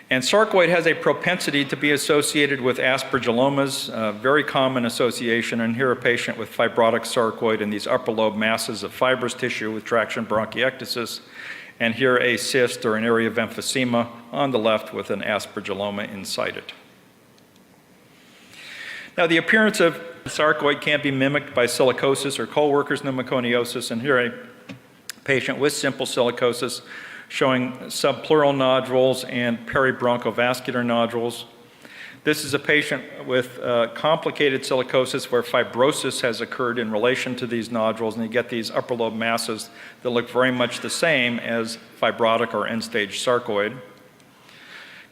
And sarcoid has a propensity to be associated with aspergillomas, a very common association. And here a patient with fibrotic sarcoid and these upper lobe masses of fibrous tissue with traction bronchiectasis. And here a cyst or an area of emphysema on the left with an aspergilloma inside it. Now the appearance of sarcoid can be mimicked by silicosis or co-workers pneumoconiosis. And here a patient with simple silicosis showing subpleural nodules and peribronchial vascular nodules. This is a patient with complicated silicosis where fibrosis has occurred in relation to these nodules, and you get these upper lobe masses that look very much the same as fibrotic or end-stage sarcoid.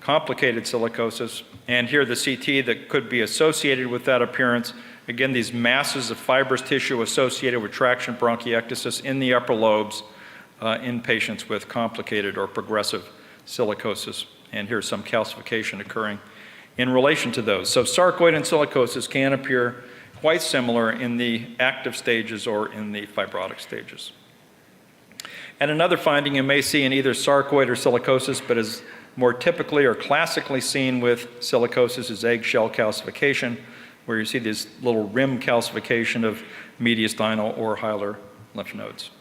Complicated silicosis, and here the CT that could be associated with that appearance. Again, these masses of fibrous tissue associated with traction bronchiectasis in the upper lobes in patients with complicated or progressive silicosis. And here's some calcification occurring in relation to those. So sarcoid and silicosis can appear quite similar in the active stages or in the fibrotic stages. And another finding you may see in either sarcoid or silicosis, but is more typically or classically seen with silicosis, is eggshell calcification, where you see this little rim calcification of mediastinal or hilar lymph nodes.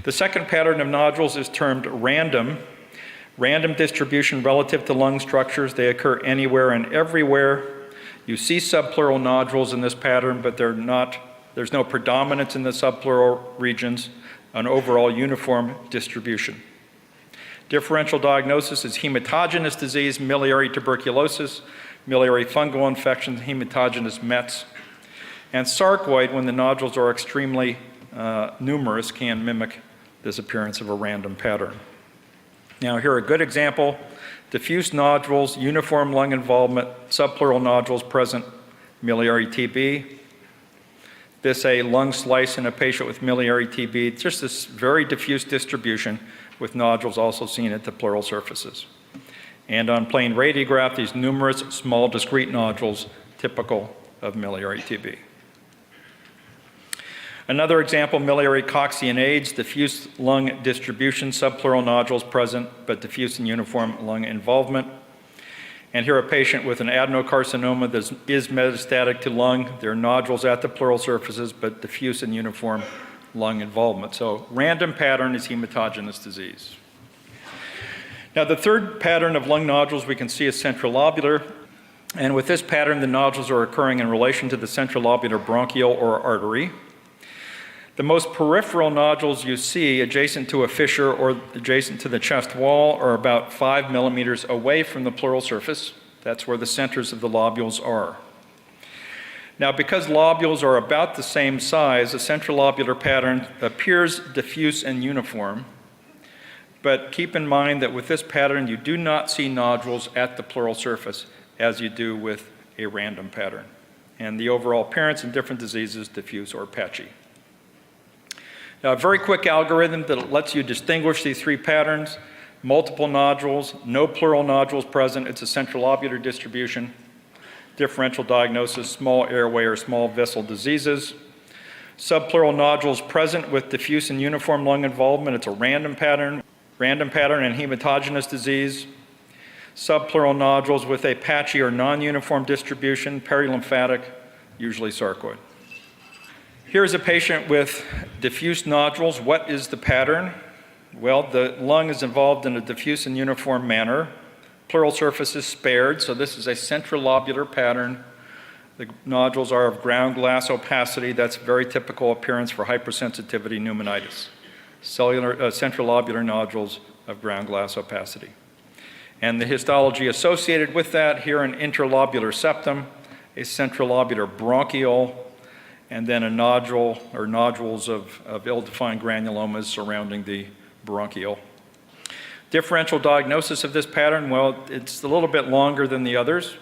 The second pattern of nodules is termed random. Random distribution relative to lung structures. They occur anywhere and everywhere. You see subpleural nodules in this pattern, but there's no predominance in the subpleural regions, an overall uniform distribution. Differential diagnosis is hematogenous disease, miliary tuberculosis, miliary fungal infections, hematogenous METs. And sarcoid, when the nodules are extremely numerous, can mimic this appearance of a random pattern. Now here a good example, diffuse nodules, uniform lung involvement, subpleural nodules present, miliary TB. This a lung slice in a patient with miliary TB, just this very diffuse distribution with nodules also seen at the pleural surfaces. And on plain radiograph, these numerous small discrete nodules typical of miliary TB. Another example, miliary coccian AIDS, diffuse lung distribution, subpleural nodules present, but diffuse and uniform lung involvement. And here a patient with an adenocarcinoma that is metastatic to lung. There are nodules at the pleural surfaces, but diffuse and uniform lung involvement. So random pattern is hematogenous disease. Now the third pattern of lung nodules we can see is centrilobular. And with this pattern, the nodules are occurring in relation to the centrilobular bronchiole or artery. The most peripheral nodules you see adjacent to a fissure or adjacent to the chest wall are about 5 millimeters away from the pleural surface. That's where the centers of the lobules are. Now, because lobules are about the same size, the central lobular pattern appears diffuse and uniform. But keep in mind that with this pattern, you do not see nodules at the pleural surface as you do with a random pattern. And the overall appearance in different diseases, diffuse or patchy. Now, a very quick algorithm that lets you distinguish these three patterns: multiple nodules, no pleural nodules present, it's a central lobular distribution. Differential diagnosis, small airway or small vessel diseases. Subpleural nodules present with diffuse and uniform lung involvement, it's a random pattern and hematogenous disease. Subpleural nodules with a patchy or non-uniform distribution, perilymphatic, usually sarcoid. Here's a patient with diffuse nodules. What is the pattern? Well, the lung is involved in a diffuse and uniform manner. Pleural surface is spared, so this is a central lobular pattern. The nodules are of ground glass opacity. That's a very typical appearance for hypersensitivity pneumonitis. Central lobular nodules of ground glass opacity. And the histology associated with that, here an interlobular septum, a central lobular bronchiole, and then a nodule or nodules of ill-defined granulomas surrounding the bronchiole. Differential diagnosis of this pattern, well, it's a little bit longer than the others.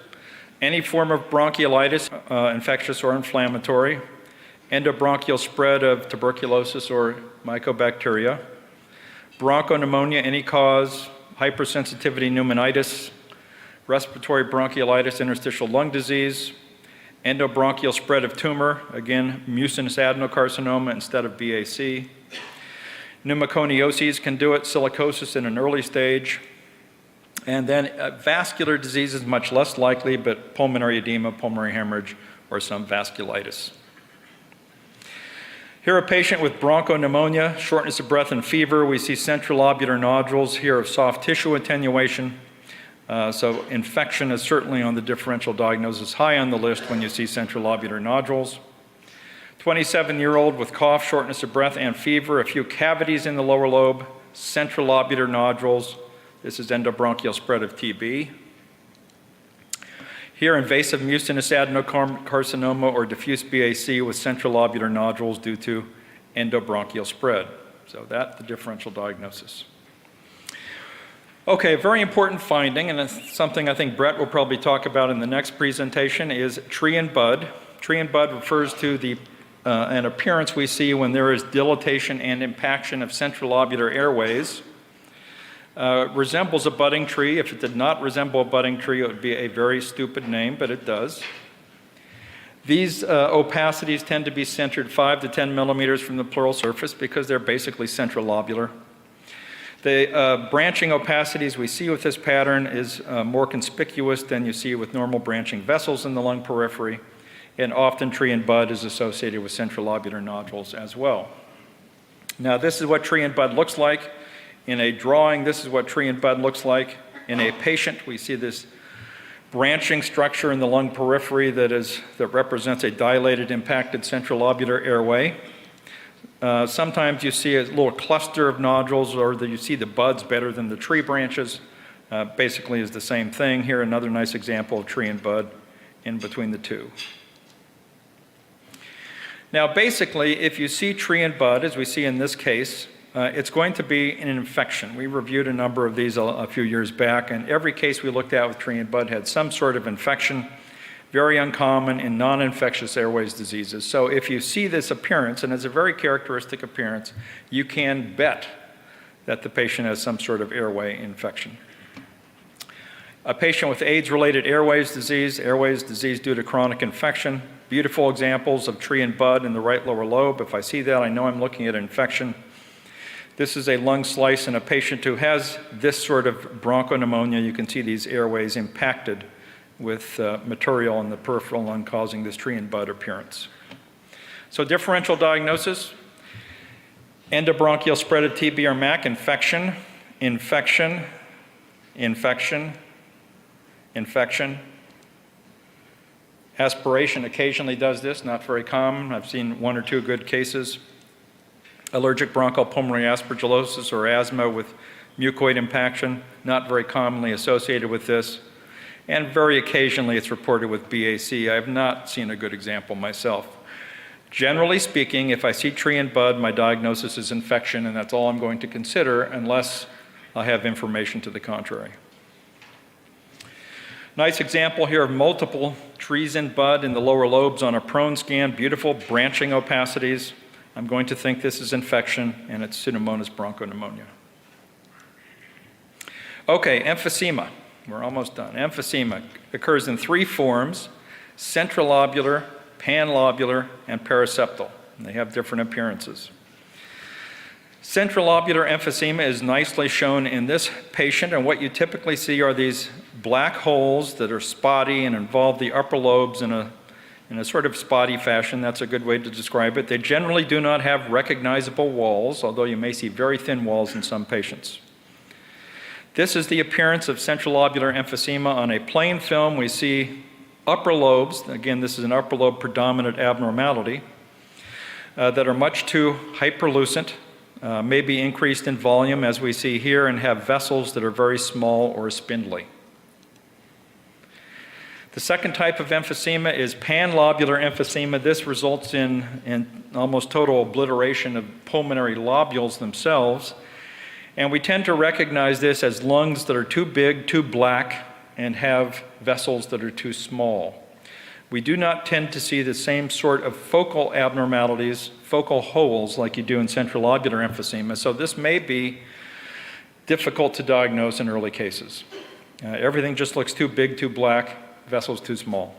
Any form of bronchiolitis, infectious or inflammatory, endobronchial spread of tuberculosis or mycobacteria, bronchopneumonia, any cause, hypersensitivity pneumonitis, respiratory bronchiolitis, interstitial lung disease, endobronchial spread of tumor, again, mucinous adenocarcinoma instead of BAC. Pneumoconioses can do it, silicosis in an early stage. And then vascular disease is much less likely, but pulmonary edema, pulmonary hemorrhage, or some vasculitis. Here, a patient with bronchopneumonia, shortness of breath and fever. We see central lobular nodules here of soft tissue attenuation. So infection is certainly on the differential diagnosis high on the list when you see central lobular nodules. 27-year-old with cough, shortness of breath, and fever, a few cavities in the lower lobe, central lobular nodules. This is endobronchial spread of TB. Here, invasive mucinous adenocarcinoma or diffuse BAC with central lobular nodules due to endobronchial spread. So that's the differential diagnosis. Okay, a very important finding, and it's something I think Brett will probably talk about in the next presentation, is tree and bud. Tree and bud refers to an appearance we see when there is dilatation and impaction of central lobular airways. Resembles a budding tree. If it did not resemble a budding tree, it would be a very stupid name, but it does. These opacities tend to be centered 5 to 10 millimeters from the pleural surface because they're basically central lobular. The branching opacities we see with this pattern is more conspicuous than you see with normal branching vessels in the lung periphery, and often tree and bud is associated with central lobular nodules as well. Now, this is what tree and bud looks like. In a drawing, this is what tree and bud looks like. In a patient, we see this branching structure in the lung periphery that represents a dilated, impacted central lobular airway. Sometimes you see a little cluster of nodules, or you see the buds better than the tree branches. Basically is the same thing. Here, another nice example of tree and bud in between the two. Now, basically, if you see tree and bud, as we see in this case, it's going to be an infection. We reviewed a number of these a few years back, and every case we looked at with tree and bud had some sort of infection, very uncommon in non-infectious airways diseases. So if you see this appearance, and it's a very characteristic appearance, you can bet that the patient has some sort of airway infection. A patient with AIDS-related airways disease due to chronic infection. Beautiful examples of tree and bud in the right lower lobe. If I see that, I know I'm looking at infection. This is a lung slice in a patient who has this sort of bronchopneumonia. You can see these airways impacted with material in the peripheral lung causing this tree and bud appearance. So differential diagnosis, endobronchial spread of TB or MAC, infection, infection, infection, infection. Aspiration occasionally does this, not very common. I've seen 1 or 2 good cases. Allergic bronchopulmonary aspergillosis or asthma with mucoid impaction, not very commonly associated with this. and very occasionally it's reported with BAC. I have not seen a good example myself. Generally speaking, if I see tree and bud, my diagnosis is infection, and that's all I'm going to consider unless I have information to the contrary. Nice example here of multiple trees in bud in the lower lobes on a prone scan, beautiful branching opacities. I'm going to think this is infection, and it's Pseudomonas bronchopneumonia. Okay, emphysema. We're almost done. Emphysema occurs in three forms: centrilobular, panlobular, and paraseptal. And they have different appearances. Centrilobular emphysema is nicely shown in this patient, and what you typically see are these black holes that are spotty and involve the upper lobes in a sort of spotty fashion. That's a good way to describe it. They generally do not have recognizable walls, although you may see very thin walls in some patients. This is the appearance of centrilobular emphysema on a plain film. We see upper lobes, again this is an upper lobe predominant abnormality, that are much too hyperlucent, may be increased in volume as we see here, and have vessels that are very small or spindly. The second type of emphysema is panlobular emphysema. This results in almost total obliteration of pulmonary lobules themselves, and we tend to recognize this as lungs that are too big, too black, and have vessels that are too small. We do not tend to see the same sort of focal abnormalities, focal holes, like you do in centrilobular emphysema, so this may be difficult to diagnose in early cases. Everything just looks too big, too black, vessels too small.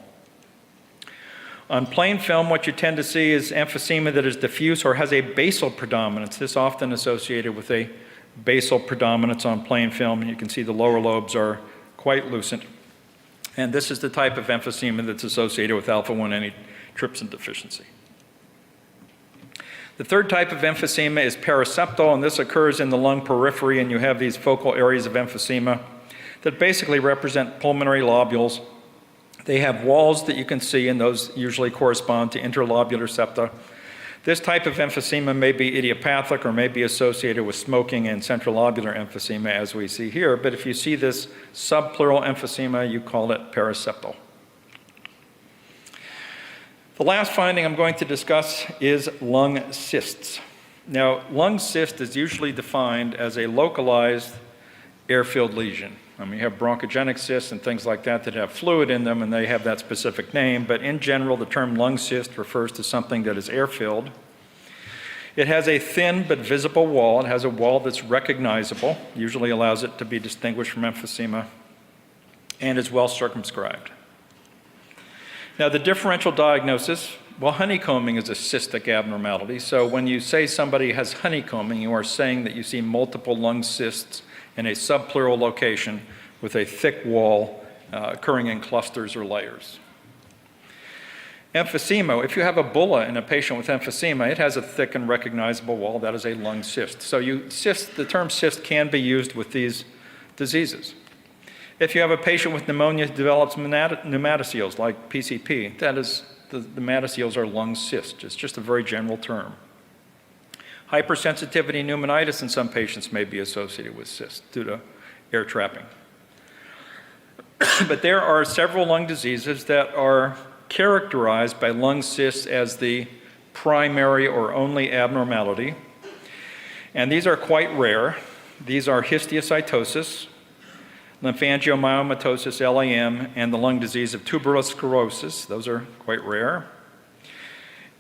On plain film, what you tend to see is emphysema that is diffuse or has a basal predominance. This often associated with a basal predominance on plain film, and you can see the lower lobes are quite lucent. And this is the type of emphysema that's associated with alpha-1 antitrypsin deficiency. The third type of emphysema is paraseptal, and this occurs in the lung periphery, and you have these focal areas of emphysema that basically represent pulmonary lobules. They have walls that you can see, and those usually correspond to interlobular septa. This type of emphysema may be idiopathic or may be associated with smoking and centrilobular emphysema, as we see here, but if you see this subpleural emphysema, you call it paraseptal. The last finding I'm going to discuss is lung cysts. Now, lung cyst is usually defined as a localized air-filled lesion. I mean, you have bronchogenic cysts and things like that that have fluid in them, and they have that specific name, but in general, the term lung cyst refers to something that is air-filled. It has a thin but visible wall. It has a wall that's recognizable, usually allows it to be distinguished from emphysema, and is well circumscribed. Now, the differential diagnosis, well, honeycombing is a cystic abnormality, so when you say somebody has honeycombing, you are saying that you see multiple lung cysts in a subpleural location with a thick wall occurring in clusters or layers. Emphysema, if you have a bulla in a patient with emphysema, it has a thick and recognizable wall. That is a lung cyst. So the term cyst can be used with these diseases. If you have a patient with pneumonia who develops pneumatoceles like PCP, that is, the pneumatoceles are lung cysts. It's just a very general term. Hypersensitivity pneumonitis in some patients may be associated with cysts due to air trapping. But there are several lung diseases that are characterized by lung cysts as the primary or only abnormality, and these are quite rare. These are histiocytosis, lymphangiomyomatosis, LAM, and the lung disease of tuberous sclerosis. Those are quite rare.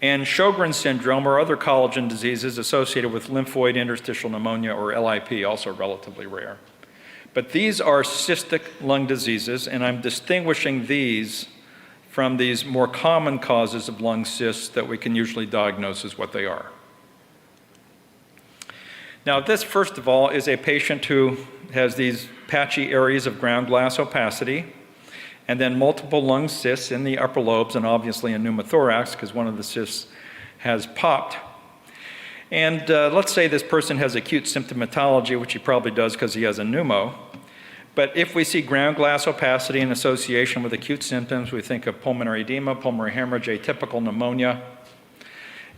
And Sjogren's syndrome or other collagen diseases associated with lymphoid interstitial pneumonia or LIP, also relatively rare. But these are cystic lung diseases, and I'm distinguishing these from these more common causes of lung cysts that we can usually diagnose as what they are. Now, this, first of all, is a patient who has these patchy areas of ground glass opacity, and then multiple lung cysts in the upper lobes, and obviously a pneumothorax, because one of the cysts has popped. And let's say this person has acute symptomatology, which he probably does because he has a pneumo. But if we see ground glass opacity in association with acute symptoms, we think of pulmonary edema, pulmonary hemorrhage, atypical pneumonia.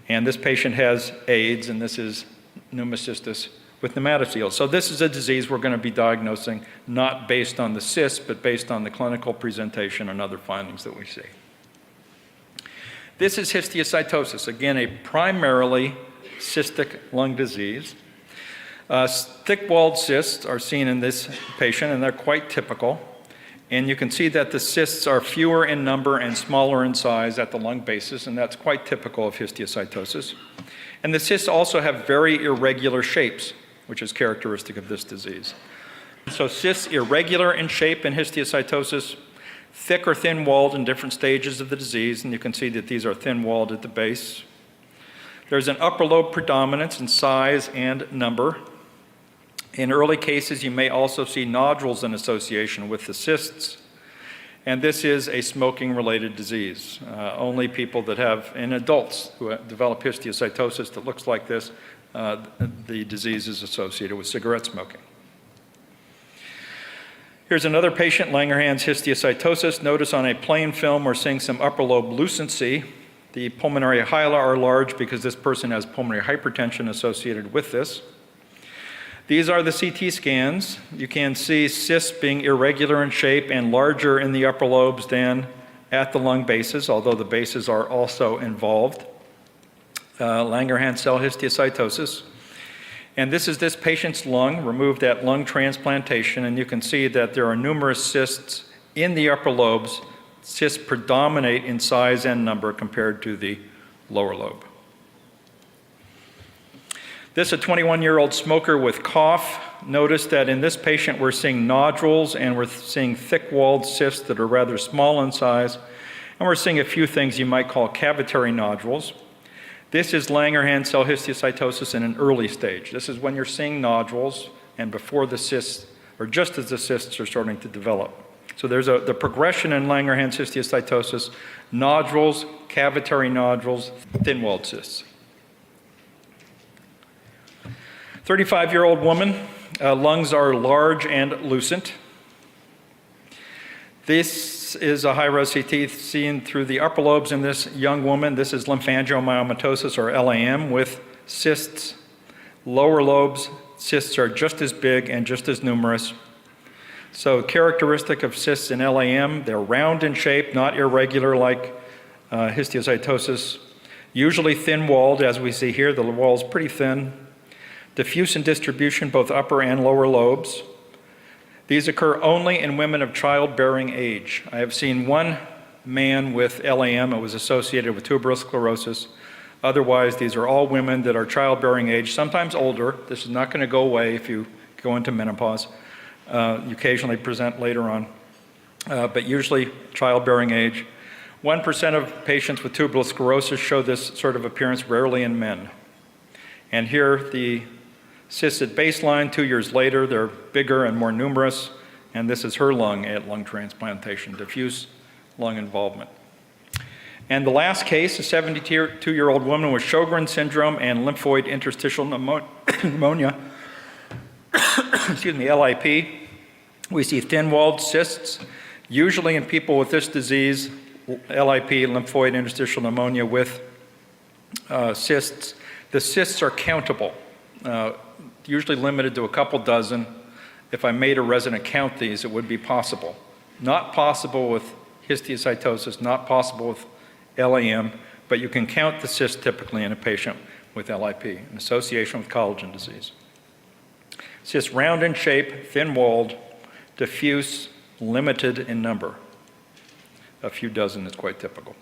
And this patient has AIDS, and this is pneumocystis with nematoceles. So this is a disease we're going to be diagnosing not based on the cysts, but based on the clinical presentation and other findings that we see. This is histiocytosis, again, a primarily cystic lung disease. Thick-walled cysts are seen in this patient, and they're quite typical. And you can see that the cysts are fewer in number and smaller in size at the lung bases, and that's quite typical of histiocytosis. And the cysts also have very irregular shapes, which is characteristic of this disease. So cysts irregular in shape in histiocytosis, thick or thin-walled in different stages of the disease, and you can see that these are thin-walled at the base. There's an upper lobe predominance in size and number. In early cases, you may also see nodules in association with the cysts, and this is a smoking-related disease. Only people that have, in adults who develop histiocytosis that looks like this, the disease is associated with cigarette smoking. Here's another patient, Langerhans histiocytosis. Notice on a plain film we're seeing some upper lobe lucency. The pulmonary hyla are large because this person has pulmonary hypertension associated with this. These are the CT scans. You can see cysts being irregular in shape and larger in the upper lobes than at the lung bases, although the bases are also involved. Langerhans cell histiocytosis. And this is this patient's lung, removed at lung transplantation, and you can see that there are numerous cysts in the upper lobes. Cysts predominate in size and number compared to the lower lobe. This is a 21-year-old smoker with cough. Notice that in this patient we're seeing nodules and we're seeing thick-walled cysts that are rather small in size, and we're seeing a few things you might call cavitary nodules. This is Langerhans cell histiocytosis in an early stage. This is when you're seeing nodules and before the cysts, or just as the cysts are starting to develop. So there's the progression in Langerhans histiocytosis: nodules, cavitary nodules, thin-walled cysts. 35-year-old woman, lungs are large and lucent. This is a high-res CT seen through the upper lobes in this young woman. This is lymphangiomyomatosis, or LAM, with cysts. Lower lobes, cysts are just as big and just as numerous. So characteristic of cysts in LAM, they're round in shape, not irregular like histiocytosis. Usually thin-walled, as we see here. The wall's pretty thin. Diffuse in distribution, both upper and lower lobes. These occur only in women of childbearing age. I have seen one man with LAM. It was associated with tuberous sclerosis. Otherwise, these are all women that are childbearing age, sometimes older. This is not going to go away if you go into menopause. You occasionally present later on, but usually childbearing age. 1% of patients with tuberous sclerosis show this sort of appearance, rarely in men. And here the cysts at baseline, 2 years later, they're bigger and more numerous, and this is her lung at lung transplantation, diffuse lung involvement. And the last case, a 72-year-old woman with Sjogren's syndrome and lymphoid interstitial pneumonia, excuse me, LIP. We see thin-walled cysts, usually in people with this disease, LIP, lymphoid interstitial pneumonia with cysts. The cysts are countable, usually limited to a couple dozen. If I made a resident count these, it would be possible. Not possible with histiocytosis, not possible with LAM, but you can count the cysts typically in a patient with LIP, an association with collagen disease. Cysts round in shape, thin-walled, diffuse, limited in number. A few dozen is quite typical.